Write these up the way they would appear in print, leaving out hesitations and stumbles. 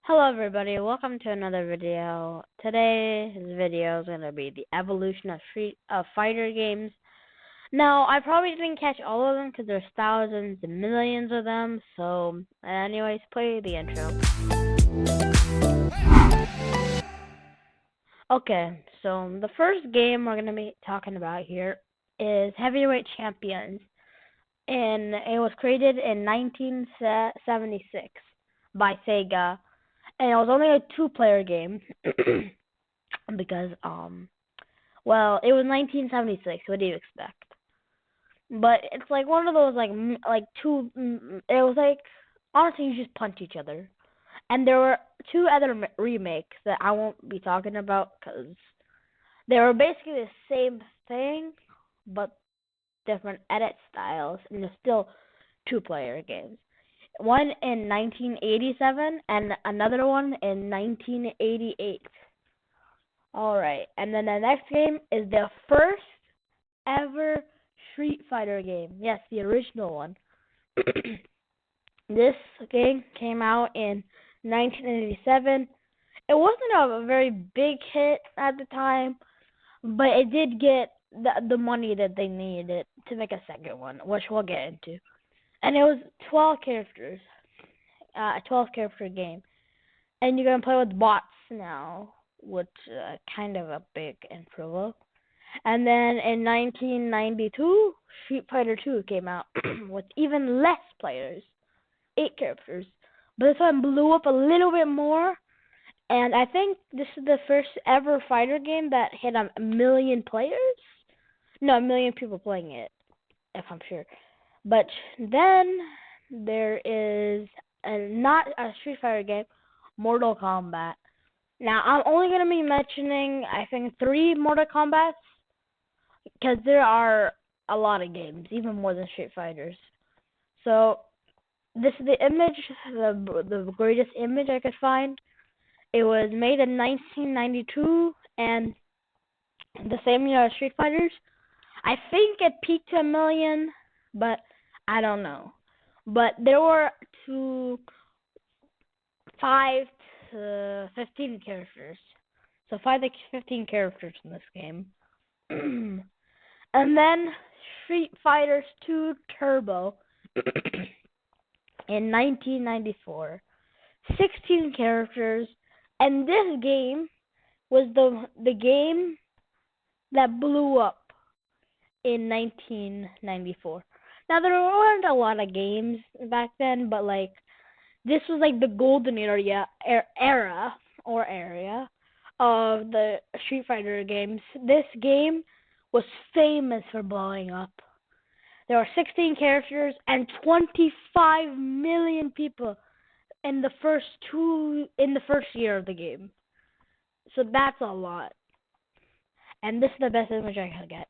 Hello everybody, welcome to another video. Today's video is going to be the evolution of Street Fighter games. Now, I probably didn't catch all of them because there's thousands and millions of them, so anyways, play the intro. Okay, so the first game we're going to be talking about here is Heavyweight Champions, and it was created in 1976 by Sega. And it was only a two-player game because well, it was 1976. What do you expect? But it's like one of those it was like honestly you just punch each other. And there were two other remakes that I won't be talking about because they were basically the same thing but different edit styles, and they're still two-player games. One in 1987 and another one in 1988. Alright, and then the next game is the first ever Street Fighter game. Yes, the original one. This game came out in 1987. It wasn't a very big hit at the time, but it did get the money that they needed to make a second one, which we'll get into. And it was 12 characters, a 12 character game. And you're going to play with bots now, which kind of a big improvement. And then in 1992, Street Fighter 2 came out with even less players, 8 characters. But this one blew up a little bit more. And I think this is the first ever fighter game that hit a million players. No, a million people playing it, if I'm sure. But then there is not a Street Fighter game, Mortal Kombat. Now, I'm only going to be mentioning, I think, 3 Mortal Kombats, because there are a lot of games, even more than Street Fighters. So, this is the image, the greatest image I could find. It was made in 1992, and the same year as Street Fighters. I think it peaked to a million, but I don't know. But there were 5 to 15 characters. So 5 to 15 characters in this game. And then Street Fighter 2 Turbo in 1994. 16 characters. And this game was the game that blew up in 1994. Now, there weren't a lot of games back then, but this was the golden area of the Street Fighter games. This game was famous for blowing up. There were 16 characters and 25 million people in the first year of the game. So that's a lot. And this is the best image I could get.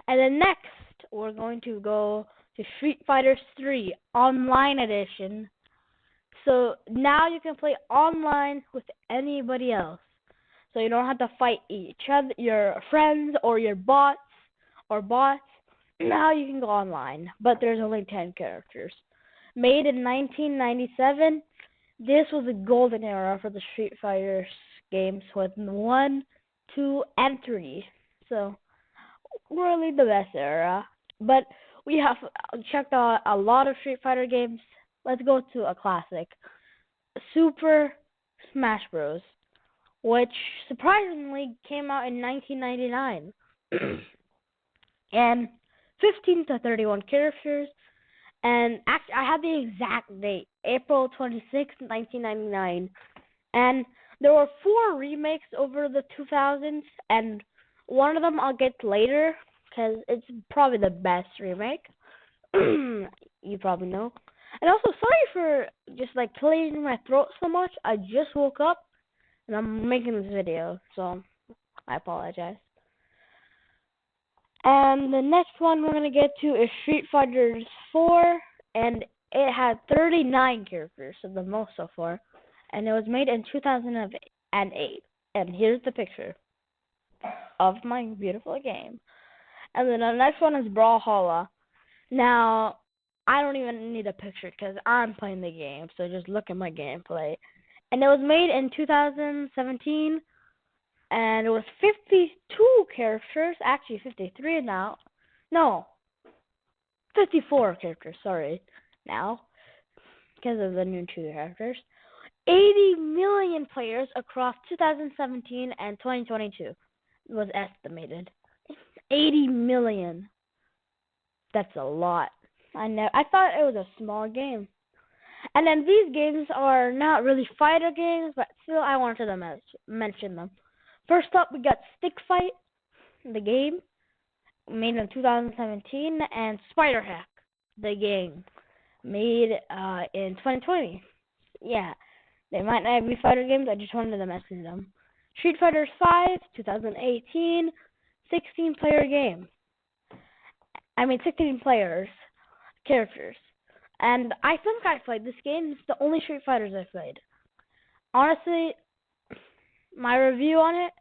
And then next, we're going to go to Street Fighter 3 Online Edition. So now you can play online with anybody else. So you don't have to fight each other, your friends or your bots. Now you can go online, but there's only 10 characters. Made in 1997, this was a golden era for the Street Fighter games with 1, 2, and 3. So really the best era. But we have checked out a lot of Street Fighter games. Let's go to a classic, Super Smash Bros., which surprisingly came out in 1999. And 15 to 31 characters. And actually, I have the exact date, April 26, 1999. And there were 4 remakes over the 2000s, and one of them I'll get later, because it's probably the best remake. You probably know. And also, sorry for just clearing my throat so much. I just woke up, and I'm making this video, so I apologize. And the next one we're going to get to is Street Fighter 4, and it had 39 characters, so the most so far. And it was made in 2008. And here's the picture of my beautiful game. And then the next one is Brawlhalla. Now, I don't even need a picture because I'm playing the game, so just look at my gameplay. and it was made in 2017, and it was 52 characters, actually 53 now. No, 54 characters, sorry, now, because of the new 2 characters. 80 million players across 2017 and 2022 was estimated. 80 million. That's a lot. I thought it was a small game. And then these games are not really fighter games, but still I wanted to mention them. First up, we got Stick Fight, the game, made in 2017, and Spider Hack, the game, made in 2020. Yeah, they might not be fighter games, I just wanted to mention them. Street Fighter 5, 2018, 16-player game. 16 players, characters. And I think I played this game. It's the only Street Fighters I played. Honestly, my review on it,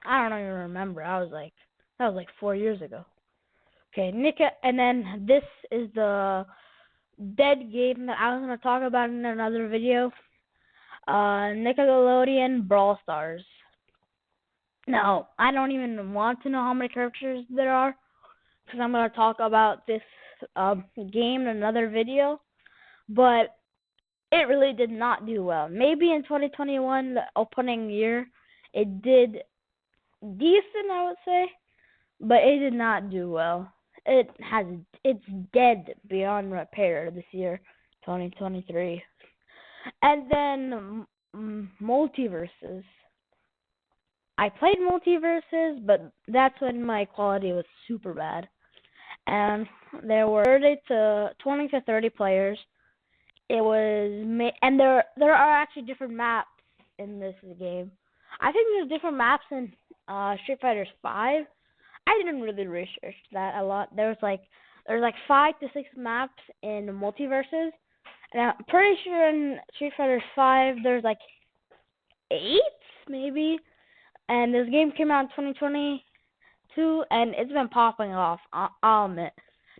I don't even remember. That was like 4 years ago. Okay, and then this is the dead game that I was going to talk about in another video. Nickelodeon Brawl Stars. Now, I don't even want to know how many characters there are, because I'm going to talk about this game in another video, but it really did not do well. Maybe in 2021, the opening year, it did decent, I would say, but it did not do well. It's dead beyond repair this year, 2023. And then Multiverses. I played Multiverses, but that's when my quality was super bad. And there were 20 to 30 players. It was and there are actually different maps in this game. I think there's different maps in Street Fighter 5. I didn't really research that a lot. There's like 5 to 6 maps in Multiverses, and I'm pretty sure in Street Fighter 5 there's like 8 maybe. And this game came out in 2022, and it's been popping off. I'll admit,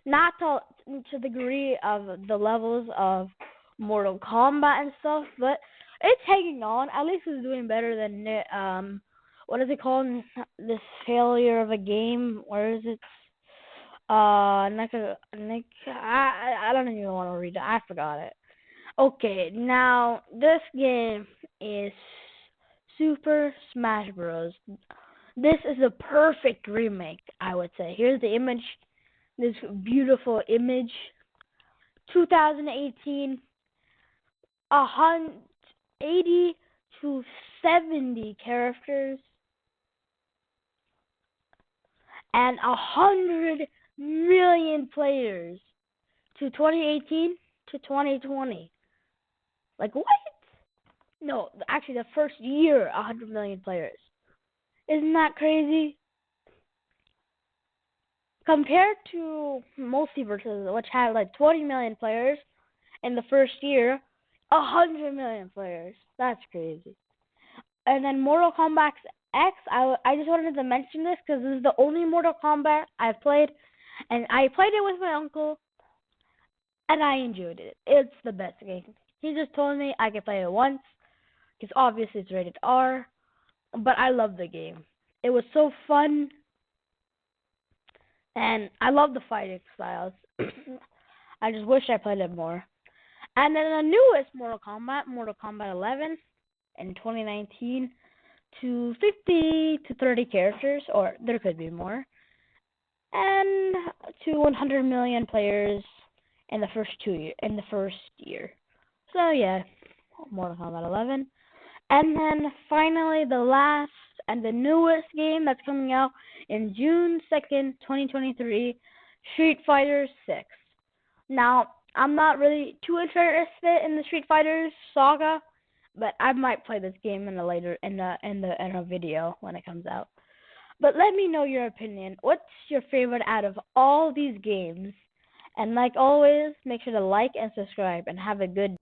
not to the degree of the levels of Mortal Kombat and stuff, but it's hanging on. At least it's doing better than what is it called? This failure of a game. Where is it? I don't even want to read it. I forgot it. Okay, now this game is Super Smash Bros. This is a perfect remake, I would say. Here's the image. This beautiful image. 2018. 80 to 70 characters. And 100 million players. To 2018 to 2020. Like, what? No, actually, the first year, 100 million players. Isn't that crazy? Compared to Multiverses, which had like 20 million players in the first year, 100 million players. That's crazy. And then Mortal Kombat X, I just wanted to mention this because this is the only Mortal Kombat I've played, and I played it with my uncle, and I enjoyed it. It's the best game. He just told me I could play it once, because obviously it's rated R, but I love the game. It was so fun, and I love the fighting styles. I just wish I played it more. And then the newest Mortal Kombat 11, in 2019, to 50 to 30 characters, or there could be more, and to 100 million players in the first year. So yeah, Mortal Kombat 11. And then finally, the last and the newest game that's coming out in June 2nd, 2023, Street Fighter 6. Now, I'm not really too interested in the Street Fighter saga, but I might play this game in a video when it comes out. But let me know your opinion. What's your favorite out of all these games? And like always, make sure to like and subscribe, and have a good